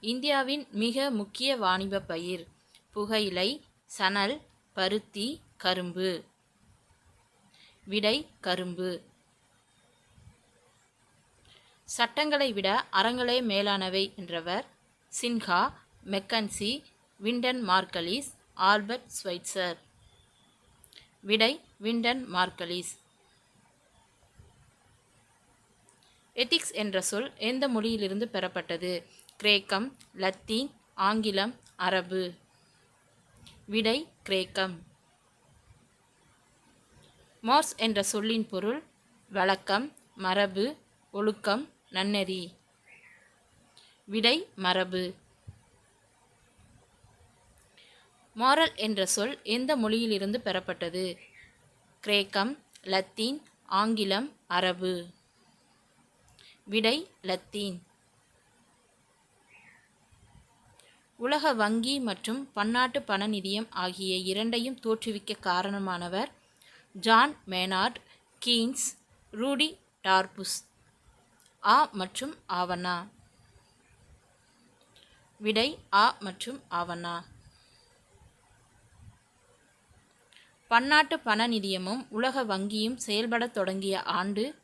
இந்தியாவின் மிக முக்கிய வாணிப பயிர்? புகையிலை, சணல், பருத்தி, கரும்பு. விடை கரும்பு. சட்டங்களை விட அறங்களே மேலானவை என்றவர்? Sinha, McKenzie, Winton Margolis, Albert Schweitzer. விடை விண்டன் மார்கலிஸ். எதிக்ஸ் என்ற சொல் எந்த மொழியிலிருந்து பெறப்பட்டது? கிரேக்கம், லத்தீன், ஆங்கிலம், அரபு. விடை கிரேக்கம். மார்ஸ் என்ற சொல்லின் பொருள்? வழக்கம், மரபு, ஒழுக்கம், நன்னெறி. விடை மரபு. மாரல் என்ற சொல் எந்த மொழியிலிருந்து பெறப்பட்டது? கிரேக்கம், லத்தீன், ஆங்கிலம், அரபு. விடை லத்தீன். உலக வங்கி மற்றும் பன்னாட்டு பண நிதியம் ஆகிய இரண்டையும் தோற்றுவிக்க காரணமானவர்? John Maynard, Keynes, Rudi Dornbusch. ஆ மற்றும் ஆவண்ணா. விடை ஆ மற்றும் ஆவண்ணா. பன்னாட்டு பண நிதியமும் உலக வங்கியும் செயல்பட தொடங்கிய ஆண்டு?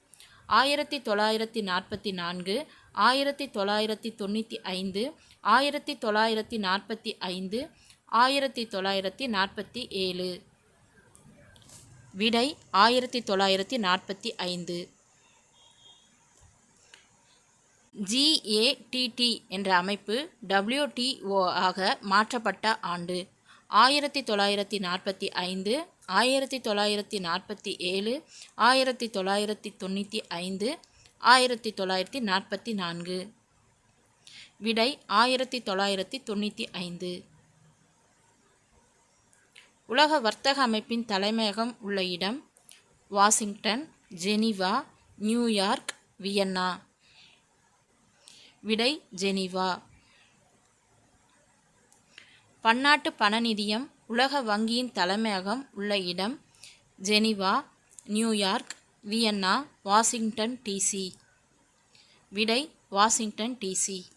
1944, 1995, 1945, 1947. விடை 1945. GATT என்ற அமைப்பு WTO ஆக மாற்றப்பட்ட ஆண்டு? 1945, 1947, 1995, 1944. விடை 1995. உலக வர்த்தக அமைப்பின் தலைமையகம் உள்ள இடம்? Washington, Geneva, New York, Vienna. விடை ஜெனீவா. பன்னாட்டு பண நிதியம் உலக வங்கியின் தலைமையகம் உள்ள இடம்? Geneva, New York, Vienna, Washington DC. விடை வாஷிங்டன் DC.